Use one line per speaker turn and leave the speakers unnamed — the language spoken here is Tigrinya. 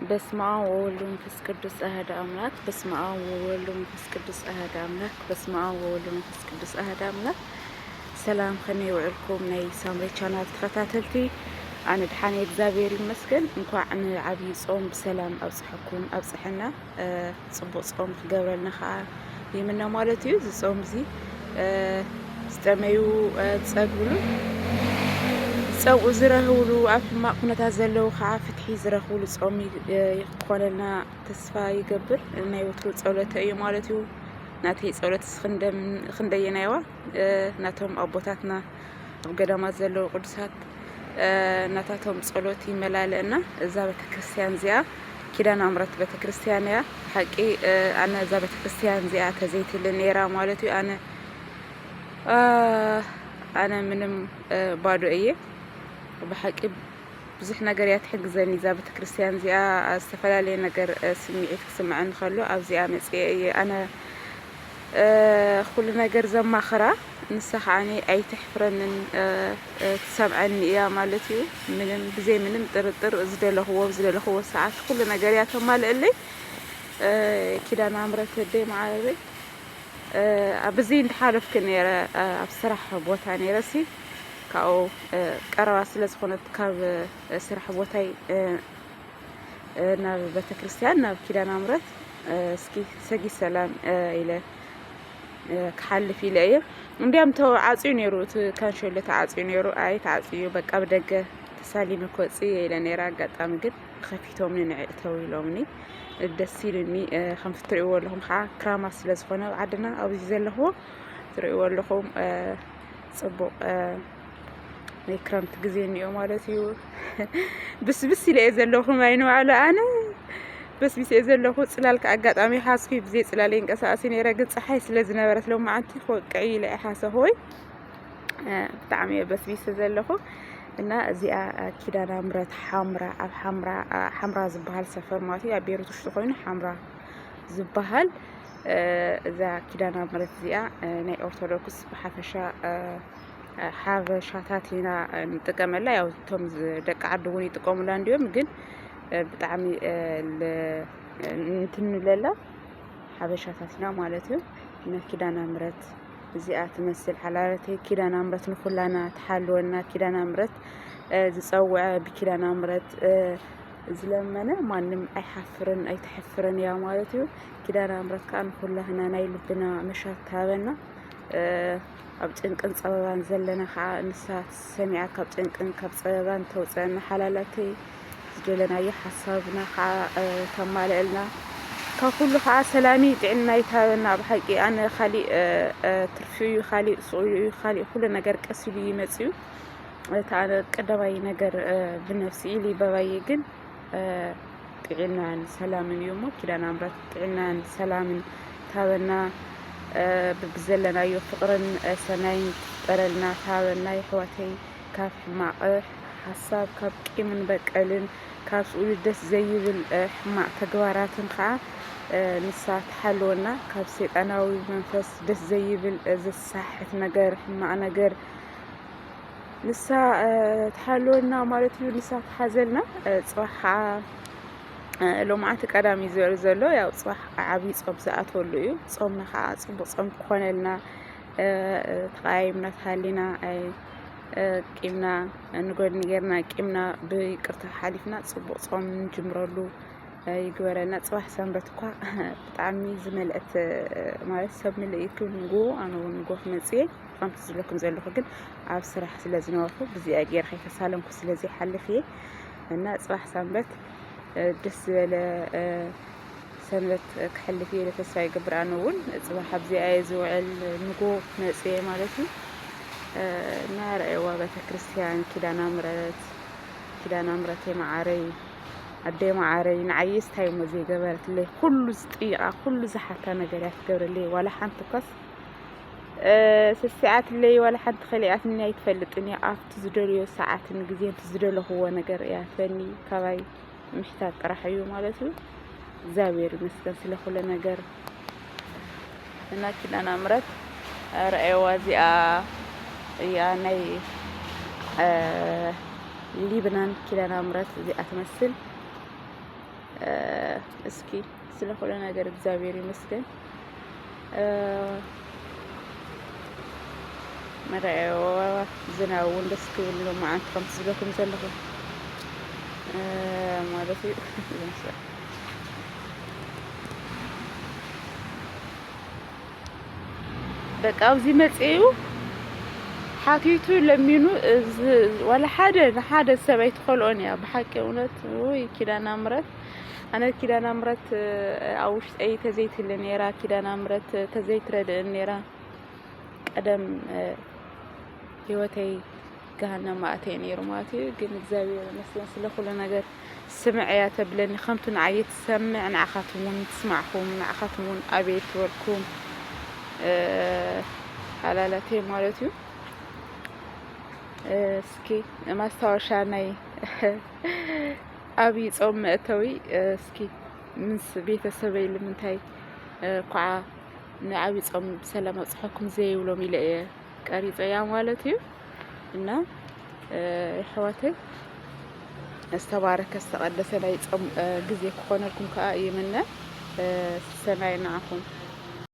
በስመ አብ ወወልድ ወመንፈስ ቅዱስ አሐዱ አምላክ። በስመ አብ ወወልድ ወመንፈስ ቅዱስ አሐዱ አምላክ። በስመ አብ ወወልድ ወመንፈስ ቅዱስ አሐዱ አምላክ። ሰላም ከመይ ውዕልኩም ናይ ሳምሪ ቻናል ተኸታተልቲ ኣነ ድሓነ እግዚአብሔር ይመስገን። እንኳዕ ንዓብይ ጾም ብሰላም ኣብፅሐኩም ኣብፅሐና ፅቡቅ ጾም ክገብረልና ከዓ ይምነ ማለት እዩ። እዚ ጾም እዚ ዝጠመዩ ዝፀግብሉ ፀብኡ ዝረህብሉ ኣብ ሕማቅ ኩነታት ዘለዉ ከዓ ፍትሒ ዝረኽብሉ ጾም ይኮነልና ተስፋ ይገብር። ናይ ወትሩ ፀሎተ እዩ ማለት እዩ። ናተይ ፀሎት ክንደየናይዋ ናቶም ኣቦታትና ኣብ ገዳማት ዘለዉ ቅዱሳት ናታቶም ፀሎት ይመላለአና። እዛ ቤተክርስትያን እዚኣ ኪዳነ ምሕረት ቤተክርስትያን እያ። ሓቂ ኣነ እዛ ቤተክርስትያን እዚኣ ተዘይትል ነይራ ማለት እዩ። ኣነ ምንም ባዶ እየ ብሓቂ ብዙሕ ነገር እያ ትሕግዘኒ እዛ ቤተክርስትያን እዚኣ። ዝተፈላለየ ነገር ስምዒት ክስምዐኒ ከሎ ኣብዚኣ መፅአ እየ ኣነ ኩሉ ነገር ዘማኽራ። ንሳ ከዓኒ ኣይትሕፍረንን ትሰምዐኒ እያ ማለት እዩ። ምንም ብዘይ ምንም ጥርጥር ዝደለኽዎ ሰዓት ኩሉ ነገር እያ ተማልአለይ። ኪዳነ ምሕረት ደይ ማዕረይ ኣብዚ እንዳሓለፍክ ነይረ ኣብ ስራሕ ቦታ ነይረሲ ካብኡ ቀረባ ስለ ዝኾነት ካብ ስራሕ ቦታይ ናብ ቤተክርስትያን ናብ ኪዳነ ምሕረት እስኪ ሰጊ ሰላም ኢለ ክሓልፍ ኢለ እየ። እንዲያም ተዓፅዩ ነይሩ እቲ ካንሸሎ ተዓፅዩ ነይሩ። ኣይ ተዓፅዩ በቃ ብደገ ተሳሊመ ክወፅእ ኢለ ነይረ። ኣጋጣሚ ግን ከፊቶም ንዕእተው ኢሎምኒ ደስ ኢሉኒ። ከም ትሪእዎ ኣለኹም ከዓ ክራማት ስለ ዝኾነ ዓድና ኣብዚ ዘለኽዎ ትሪእዎ ኣለኹም ፅቡቅ ናይ ክረምቲ ግዜ እኒኦ ማለት እዩ። ብስብስ ኢለ እየ ዘለኹ ማይ ንባዕሉ ኣነ በስቢስ እየ ዘለኹ። ፅላል ኣጋጣሚ ሓስኩ ብዘይ ፅላል ይንቀሳቀስ ነይረ። ግን ፀሓይ ስለ ዝነበረት ሎማዓንቲ ክወቅዕ ኢለ ሓሰብ ሆይ ብጣዕሚ እየ በስቢስ ዘለኹ። እና እዚኣ ኪዳነ ምሕረት ኣብ ሓምራ ዝበሃል ሰፈር ማለት እዩ። ኣብ ቤይሩት ውሽጢ ኮይኑ ሓምራ ዝበሃል እዛ ኪዳነ ምሕረት እዚኣ ናይ ኦርቶዶክስ ብሓፈሻ ሓበሻታት ኢና ንጥቀመላ። ያው እቶም ደቂ ዓዲ እውን ይጥቀሙላ እንዲዮም ግን ብጣዕሚ እንትንብለላ ሓበሻታት ኢና ማለት እዩ። እና ኪዳነ ምሕረት እዚኣ ትመስል ሓላለተይ ኪዳነ ምሕረት ንኩላና ትሓልወና። ኪዳነ ምሕረት ዝፀውዐ ብኪዳነ ምሕረት ዝለመነ ማንም ኣይሓፍርን ኣይትሕፍርን እያ ማለት እዩ። ኪዳነ ምሕረት ከዓ ንኩላህና ናይ ልብና መሻት ትሃበና። ኣብ ጭንቅን ፀበባን ዘለና ከዓ ንሳ ሰሚዓ ካብ ጭንቅን ካብ ፀበባን ተውፀአና። ሓላላተይ ዝደለናዮ ሓሳብና ከዓ ተማልአልና። ካብ ኩሉ ከዓ ሰላሚ ጥዕና ይትሃበና። ብሓቂ ኣነ ካሊእ ትርፊ እዩ ካሊእ ስቁዩ እዩ ካሊእ ኩሉ ነገር ቀስ ኢሉ ይመፅኡ። እቲ ኣነ ቀዳማይ ነገር ብነፍሲ ኢሉ በባየ ግን ጥዕናን ሰላምን እዩ እሞ ኪዳነ ምሕረት ጥዕናን ሰላምን ትሃበና። ብዘለናዮ ፍቅርን ሰናይን ትፍጠረልና ትሃበና። ይሕወተይ ካብ ሕማቅ ሓሳብ ካብ ቂምን በቀልን ካብ ስኡሉ ደስ ዘይብል ሕማቅ ተግባራትን ከዓ ንሳ ትሓልወና። ካብ ሰይጣናዊ መንፈስ ደስ ዘይብል ዘሳሕት ነገር ሕማቅ ነገር ንሳ ትሓልወና ማለት እዩ። ንሳ ትሓዘልና። ፅባሕ ከዓ ሎማዓንቲ ቀዳሚ ዝበሉ ዘሎ ያው ፅባሕ ዓብይ ፆም ዝኣትወሉ እዩ። ፆምና ከዓ ፅቡቅ ፆም ክኾነልና ተቀያይምና ተሃሊና ቂምና ንጎድኒ ጌርና ቂምና ብይቅርታ ሓሊፍና ፅቡቅ ፆም ንጅምረሉ ይግበረልና። ፅባሕ ሰንበት እኳ ብጣዕሚ ዝመልአት ማለት ሰብ ምልኢቱ ንጉሆ ኣነ እውን ንጉሆ ክመፅእ ከምቲ ዝብለኩም ዘለኹ ግን ኣብ ስራሕ ስለ ዝነበርኩ ብዚኣ ጌር ከይተሳለምኩ ስለዘይሓልፍ እየ። እና ፅባሕ ሰንበት ደስ ዝበለ ሰንበት ክሕልፍ እየ ተስፋ ይገብር። ኣነ እውን ፅባሕ ኣብዚኣ እየ ዝውዕል ንጉሆ ክመፅእ እየ ማለት እዩ። እና ረአይዋ ቤተክርስትያን ኪዳነ ምሕረት ማዓረይ ኣደይ ማዓረይ ንዓየስ እንታይ እሞ ዘይገበረትለይ ኩሉ ዝጥይቃ ኩሉ ዝሓታ ነገር እያ ትገብረለይ። ዋላ ሓንቲ እኳስ ስስዓትለይ ዋላ ሓንቲ ከሊኣትኒ ኣይትፈልጥን እያ። ኣብቲ ዝደልዮ ሰዓትን ግዜን ዝደለኽዎ ነገር እያ ትፈኒ። ካባይ ምሕታት ጥራሕ እዩ ማለት እዩ። እግዚአብሔር ይመስገን ስለ ኩሉ ነገር። እና ኪዳነ ምሕረት ረአይዋ እዚኣ እያ ናይ ሊብናን ኪዳነ ምሕረት እዚኣ ትመስል። እስኪ ስለ ሁሉ ነገር እግዚአብሔር ይመስገን። መርአዮ ዝናቡ ደስ ክብል ሎ መዓልቲ ከምቲ ዝብለኩም ዘለኹ ማለት እዩ በቃ ኣብዚ መፅኡ ሓቲቱ ለሚኑ ወላ ሓደ ሰብ ኣይትኸልኦን እያ ብሓቂ እውነት ወይ ኪዳነ ምሕረት ኣነ ኪዳነ ምሕረት ኣብ ውሽጠይ ተዘይትህሊ ነይራ ኪዳነ ምሕረት ተዘይትረድእን ነይራ ቀደም ህይወተይ ገሃነም ማእተይ ነይሩ ማለት እዩ ግን እግዚአብሔር ይመስገን ስለ ኩሉ ነገር ስምዕ እያ ተብለኒ ከምቱ ንዓይ ትሰምዕ ንዓኻትኩም እውን ትስማዕኩም ንዓኻትኩም እውን ኣቤት ትበልኩም ሓላላተይ ማለት እዩ እስኪ ማስታወሻ ናይ ኣብይ ጾም መእተዊ እስኪ ምስ ቤተሰበይ ንምንታይ ኳዓ ንዓብይ ጾም ብሰላም ኣፅሐኩም ዘይብሎም ኢለ እየ ቀሪፀ እያ ማለት እዩ እና ኣሕዋተይ ዝተባረከ ዝተቀደሰ ናይ ጾም ግዜ ክኾነልኩም ከዓ ይምነ ሰናይ ንዓኹም